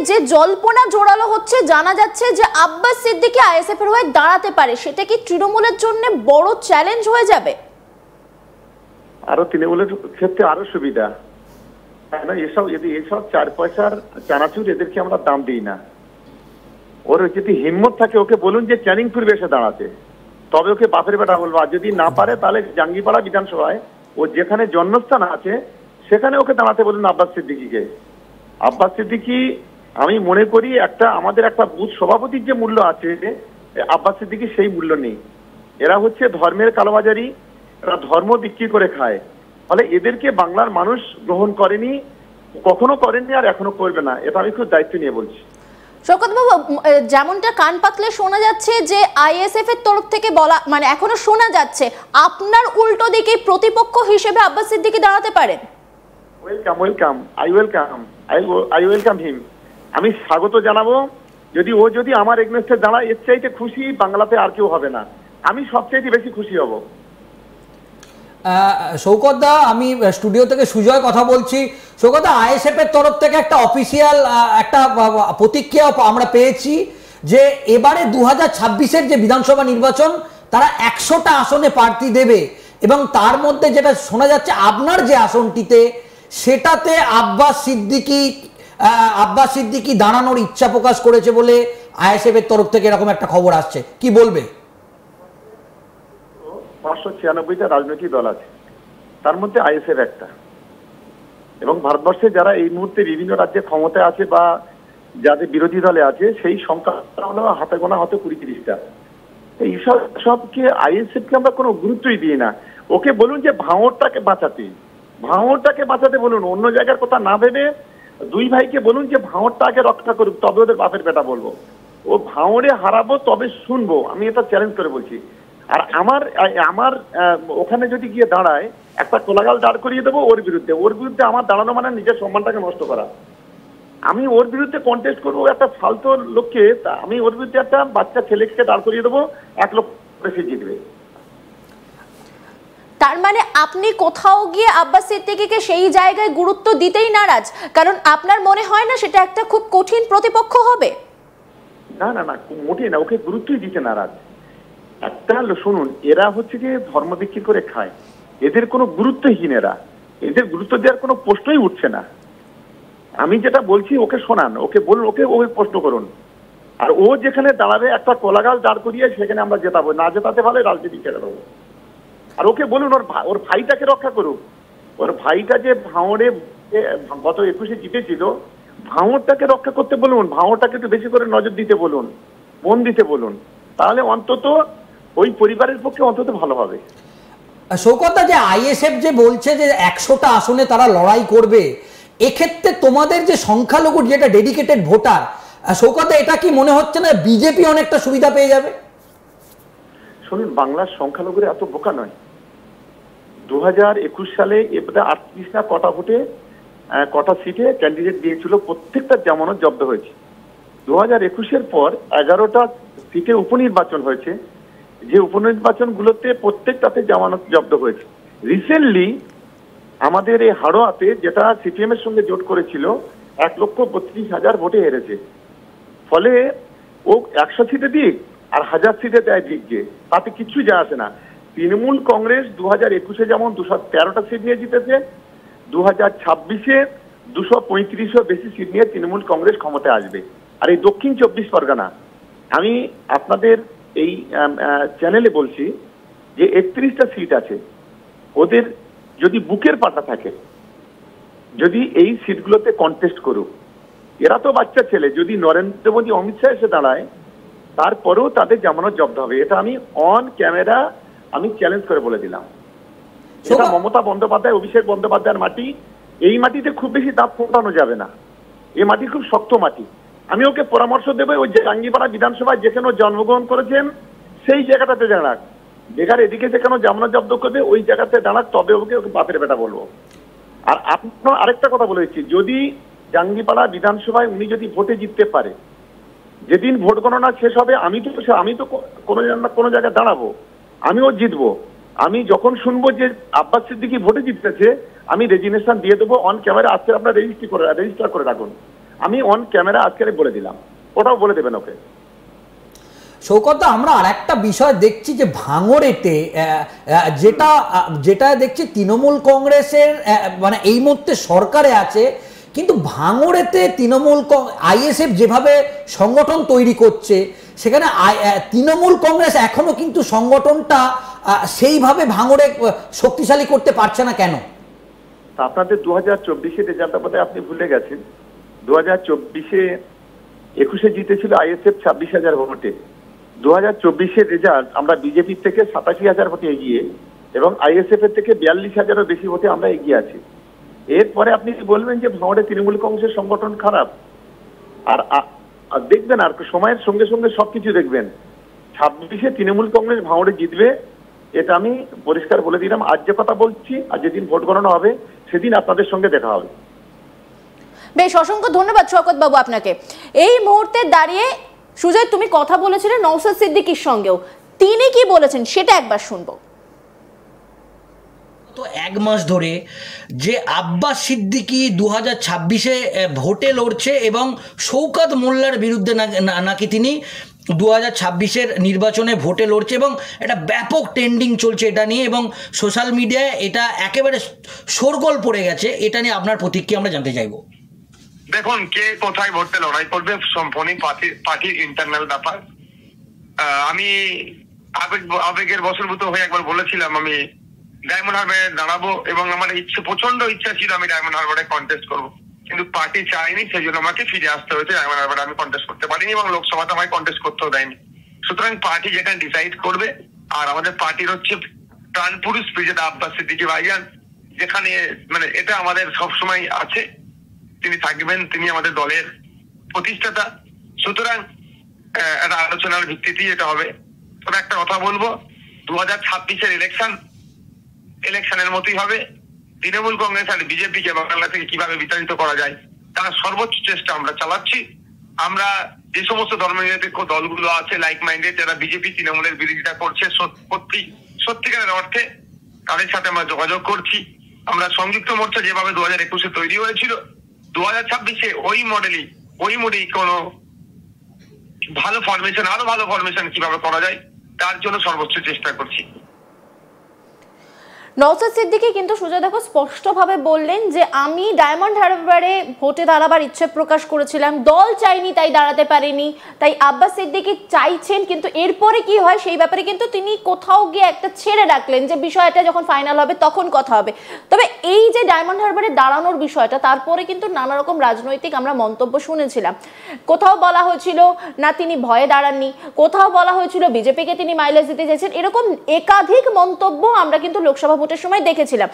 যে জল্পনা জোরালো হচ্ছে, জানা যাচ্ছে যে আব্বাস সিদ্দিকী আইএসএফ এর হয়ে দাঁড়াতে পারে, সেটা কি তৃণমূলের জন্য বড় চ্যালেঞ্জ হয়ে যাবে? আরো তৃণমূলের ক্ষেত্রে আরো সুবিধা, এসব এসব 4 পয়সার চানাচুর এদেরকে আমরা দাম দিই না। ওর যদি হিম্মত থাকে ওকে বলুন যে ক্যানিং পূর্বে এসে দাঁড়াতে, তবে ওকে বাপের বেটা বলবো। আর যদি না পারে তাহলে জাঙ্গিপাড়া বিধানসভায় ও যেখানে জন্মস্থান আছে সেখানে ওকে দাঁড়াতে বলুন আব্বাস সিদ্দিকীকে। আব্বাস সিদ্দিকী আমি মনে করি আমাদের একটা বুথ সভাপতির যে মূল্য আছে আব্বাস সিদ্দিকী সেই মূল্য নেই। এরা হচ্ছে ধর্মের কালোবাজারি, এরা ধর্ম বিক্রি করে খায়। ফলে এদেরকে বাংলার মানুষ গ্রহণ করেনি, কখনো করেনি, আর এখনো করবে না। এটা আমি খুব দায়িত্ব নিয়ে বলছি। শওকত বাবু, যেমনটা কান পাতলে শোনা যাচ্ছে যে আইএসএফ এর তরফ থেকে বলা, মানে এখনো শোনা যাচ্ছে আপনার উল্টো দিকে প্রতিপক্ষ হিসেবে আব্বাস সিদ্দিকী দাঁড়াতে পারেন। ওয়েলকাম, আই ওয়েলকাম হিম। আমি স্বাগত জানাবো। যদি আমার এগনেস্টে দাঁড়ায়, এর চাইতে খুশি বাংলাতে আর কেউ হবে না। আমি সবচাইতে বেশি খুশি হব। শওকত দা, আমি স্টুডিও থেকে সুজয় কথা বলছি। শওকত দা, আইএসএফ এর তরফ থেকে একটা অফিসিয়াল একটা প্রতিক্রিয়া আমরা পেয়েছি যে এবারে 2026-এর যে বিধানসভা নির্বাচন তারা 100টা আসনে প্রার্থী দেবে, এবং তার মধ্যে যেটা শোনা যাচ্ছে আপনার যে আসনটিতে সেটাতে আব্বাস সিদ্দিকী দাঁড়ানোর ইচ্ছা প্রকাশ করেছে বলে আইএসএফ এর তরফ থেকে এরকম একটা খবর আসছে, কি বলবে? 596টা রাজনৈতিক দল আছে, তার মধ্যে আইএসএফ একটা। এবং ভারতবর্ষে যারা এই মুহূর্তে বিভিন্ন রাজ্যে ক্ষমতায় আছে বা যাদের বিরোধী দলে আছে সেই সংখ্যা হলো হাতে গোনা হয়তো 20-30টা। এই সবকে আইএসএফকে আমরা কোনো গুরুত্বই দিই না। ওকে বলুন যে ভাঙড়টাকে বাঁচাতে বলুন, অন্য জায়গার কথা না ভেবে। দুই ভাইকে বলুন যে ভাঙড়টাকে রক্ষা করুক, তবে ওদের বাপের বেটা বলবো। ও ভাঙড়ে হারাবো তবে শুনবো, আমি এটা চ্যালেঞ্জ করে বলছি। আর আমার ওখানে যদি গিয়ে দাঁড়ায়, একটা কোলাগাল দাঁড় করিয়ে দেবো ওর বিরুদ্ধে আমার দাঁড়ানো মানে নিজের সম্মানটাকে নষ্ট করা। আমি ওর বিরুদ্ধে কন্টেস্ট করবো একটা ফালতু লোককে, আমি ওর বিরুদ্ধে একটা বাচ্চা ছেলেকে দাঁড় করিয়ে দেবো, 1 লক্ষ বেশি জিতবে। তার মানে আপনি কোথাও গিয়ে আব্বাস সিদ্দিকীকে সেই জায়গায় গুরুত্ব দিতেই নারাজ, কারণ আপনার মনে হয় না সেটা একটা খুব কঠিন প্রতিপক্ষ হবে? না, মোটেই না, ওকে গুরুত্বই দিতে নারাজ। একটা শুনুন, এরা হচ্ছে যে ধর্ম বিক্রি করে খায়, এদের কোনো গুরুত্বহীন, এদের গুরুত্ব দেওয়ার কোনো প্রশ্নই উঠছে না। আমি যেটা বলছি ওকে শোনান, ওকে বলুন, ওকে প্রশ্ন করুন। আর ও যেখানে দাঁড়াবে একটা কোলাগাল দাঁড় করিয়ে সেখানে আমরা জেতাবো, না জেতাতে পারলে রাজনীতি ছেড়ে দেবো। আর ওকে বলুন ওর ভাইটাকে রক্ষা করুক। ওর ভাইটা যে ভাঙড়ে গত 21-এ জিতেছিল, ভাঙড়টাকে রক্ষা করতে বলুন, ভাঙড়টাকে একটু বেশি করে নজর দিতে বলুন, মন দিতে বলুন, তাহলে অন্তত ওই পরিবারের পক্ষে অন্তত ভালো হবে। শওকত দা, যে আইএসএফ যে বলছে যে 100টা আসনে তারা লড়াই করবে, এক্ষেত্রে তোমাদের যে সংখ্যালঘু যেটা ডেডিকেটেড ভোটার, শওকত দা, এটা কি মনে হচ্ছে না বিজেপি অনেকটা সুবিধা পেয়ে যাবে? শুনুন, বাংলার সংখ্যালঘুরা এত বোকা নয়। 2021 সালে এবারে 38 না কটা সিটে ক্যান্ডিডেট দিয়েছিল, প্রত্যেকটা জামানত জব্দ হয়েছে। 2021-এর পর 11টা সিটে উপনির্বাচন হয়েছে, যে উপনির্বাচনগুলোতে প্রত্যেকটাতে জামানত জব্দ হয়েছে। রিসেন্টলি আমাদের এই হাড়োয়াতে, যেটা সিপিএম এর সঙ্গে জোট করেছিল, 1,32,000 ভোটে হেরেছে। ফলে ও 100 সিটে দিক আর 1000 সিটে দেয় দিক, যে তাতে কিছু যায় আসে না। তৃণমূল কংগ্রেস 2021-এ যেমন 213টা সিট নিয়ে জিতেছে, 2026-এ 235-এর বেশি সিট নিয়ে তৃণমূল কংগ্রেস ক্ষমতায় আসবে। আর এই দক্ষিণ 24 পরগনা, আমি আপনাদের এই চ্যানেলে বলছি যে 31টা সিট আছে ওদের, যদি বুকের পাটা থাকে, যদি এই সিটগুলোতে কন্টেস্ট করুক। এরা তো বাচ্চা ছেলে, যদি নরেন্দ্র মোদী অমিত শাহ এসে দাঁড়ায় তারপরেও তাদের জামানত জব্দ হবে। এটা আমি অন ক্যামেরা আমি চ্যালেঞ্জ করে বলে দিলাম। এটা মমতা বন্দ্যোপাধ্যায়, অভিষেক বন্দ্যোপাধ্যায়ের মাটি। এই মাটিতে খুব বেশি দাঁত ফোটানো যাবে না, এই মাটি খুব শক্ত মাটি। আমি ওকে পরামর্শ দেবো, ওই জাঙ্গিপাড়া বিধানসভায় যেখানে জন্মগ্রহণ করেছেন সেই জায়গাটাতে দাঁড়াক। বেকার এদিকে যেখানে জামানত জব্দ করবে ওই জায়গাতে দাঁড়াক, তবে ওকে বাপের বেটা বলবো। আর আপনার আরেকটা কথা বলে দিচ্ছি, যদি জাঙ্গিপাড়া বিধানসভায় উনি যদি ভোটে জিততে পারে, যেদিন ভোট গণনা শেষ হবে আমি তো কোনো জায়গায় দাঁড়াবো, আমিও জিতবো। আমি যখন শুনবো যে আব্বাস সিদ্দিকী ভোটে জিততেছে, আমি রেজিগনেশন দিয়ে দেবো অন ক্যামেরা। আজকে আপনার রেজিস্টার করে রাখুন। আমি অন ক্যামেরা আজকে বলে দিলাম, ওটাও বলে দেবেন ওকে। সৌগত, আমরা আর একটা বিষয় দেখছি যে ভাঙড়েতে যেটা দেখছি তৃণমূল কংগ্রেসের মানে এই মুহূর্তে সরকারে আছে, কিন্তু ভাঙড়েতে তৃণমূল আইএসএফ যেভাবে সংগঠন তৈরি করছে সেখানে তৃণমূল কংগ্রেস এখনো কিন্তু সংগঠনটা সেইভাবে ভাঙড়ে শক্তিশালী করতে পারছে না কেন? আপনাদের 2024-এর রেজাল্ট বোধহয় আপনি ভুলে গেছেন। 2024-এ 21-এ জিতেছিল আইএসএফ 26,000 ভোটে। 2024-এর রেজাল্ট আমরা বিজেপির থেকে 87,000 ভোটে এগিয়ে এবং আইএসএফ এর থেকে 42,000-এরও বেশি ভোটে আমরা এগিয়ে আছি। এরপরে আপনি বলবেন যে ভাঙড়ে তৃণমূল কংগ্রেসের সংগঠন খারাপ? আর দেখবেন আর সময়ের সঙ্গে সঙ্গে সবকিছু দেখবেন। 26-এ তৃণমূল কংগ্রেস ভাঙড়ে জিতবে, এটা আমি পরিষ্কার বলে দিলাম। আজ যে কথা বলছি, আর যেদিন ভোট গণনা হবে সেদিন আপনাদের সঙ্গে দেখা হবে। বেশ, অসংখ্য ধন্যবাদ শওকত বাবু আপনাকে। এই মুহূর্তে দাঁড়িয়ে সুজয়, তুমি কথা বলেছিলে নওশাদ সিদ্দিকীর সঙ্গেও, তিনি কি বলেছেন সেটা একবার শুনবো। তো এক মাস ধরে যে আব্বাস সিদ্দিকী 2026-এ ভোটে লড়ছে এবং শওকত মোল্লার বিরুদ্ধে নাকি তিনি 2026-এর নির্বাচনে ভোটে লড়ছে এবং এটা ব্যাপক ট্রেন্ডিং চলছে এটা নিয়ে, এবং সোশ্যাল মিডিয়ায় এটা একেবারে শোরগোল পড়ে গেছে। এটা নিয়ে আপনার প্রতিক্রিয়া আমরা জানতে চাইব। দেখুন, কে কোথায় ভোটে লড়াই করবে সম্পূর্ণ পার্টির ইন্টারনাল ব্যাপার। আমি আবেগের বশীভূত হয়ে একবার বলেছিলাম আমি ডায়মন্ড হারবারে দাঁড়াবো এবং আমার প্রচন্ড ইচ্ছা ছিল আমি ডায়মন্ড হারবারে কন্টেস্ট করবো, কিন্তু পার্টি চাইনি, সেই জন্য আমাকে ফিরে আসতে হয়েছে। ডায়মন্ড হারবারে আমি কন্টেস্ট করতে পারিনি এবং লোকসভাতে আমায় কন্টেস্ট করতেও দেয়নি। সুতরাং পার্টি যেটা ডিসাইড করবে, আর আমাদের পার্টির হচ্ছে প্রাণপুরুষ বিজেতা আব্বাস সিদ্দিকী ভাইজান, যেখানে মানে এটা আমাদের সবসময় আছে, তিনি থাকবেন, তিনি আমাদের দলের প্রতিষ্ঠাতা। সুতরাং একটা আলোচনার ভিত্তিতেই এটা হবে। তবে একটা কথা বলবো, 2026-এর ইলেকশনের মতোই হবে। তৃণমূল কংগ্রেস আর বিজেপিকে বাংলা থেকে কিভাবে বিতাড়িত করা যায় তার সর্বোচ্চ চেষ্টা আমরা চালাচ্ছি। আমরা যে সমস্ত ধর্মনিরপেক্ষ দলগুলো আছে লাইক মাইন্ডেড, যারা বিজেপি তৃণমূলের বিরোধিতা করছে সত্যিকারের অর্থে, তাদের সাথে আমরা যোগাযোগ করছি। আমরা সংযুক্ত মোর্চা যেভাবে 2021-এ তৈরি হয়েছিল, 2026-এ ওই মোডেই কোনো ভালো ফরমেশন, আরো ভালো ফরমেশন কিভাবে করা যায় তার জন্য সর্বোচ্চ চেষ্টা করছি। নওশাদ সিদ্দিকী কিন্তু সুজয় দেখো স্পষ্টভাবে বললেন যে আমি ডায়মন্ড হারবারে ভোটে দাঁড়াবার ইচ্ছে প্রকাশ করেছিলাম, দল চাইনি তাই দাঁড়াতে পারিনি, তাই আব্বাস সিদ্দিকী চাইছেন, কিন্তু এরপরে কি হয় সেই ব্যাপারে কিন্তু তিনি কোথাও গিয়ে একটা ছেড়ে রাখলেন যে বিষয়টা যখন ফাইনাল হবে তখন কথা হবে। তবে এই যে ডায়মন্ড হারবারে দাঁড়ানোর বিষয়টা, তারপরে কিন্তু নানা রকম রাজনৈতিক আমরা মন্তব্য শুনেছিলাম। কোথাও বলা হয়েছিল না তিনি ভয়ে দাঁড়াননি, কোথাও বলা হয়েছিল বিজেপিকে তিনি মাইলেজ দিতে চাইছেন, এরকম একাধিক মন্তব্য আমরা কিন্তু লোকসভা ভোটের সময় দেখেছিলাম।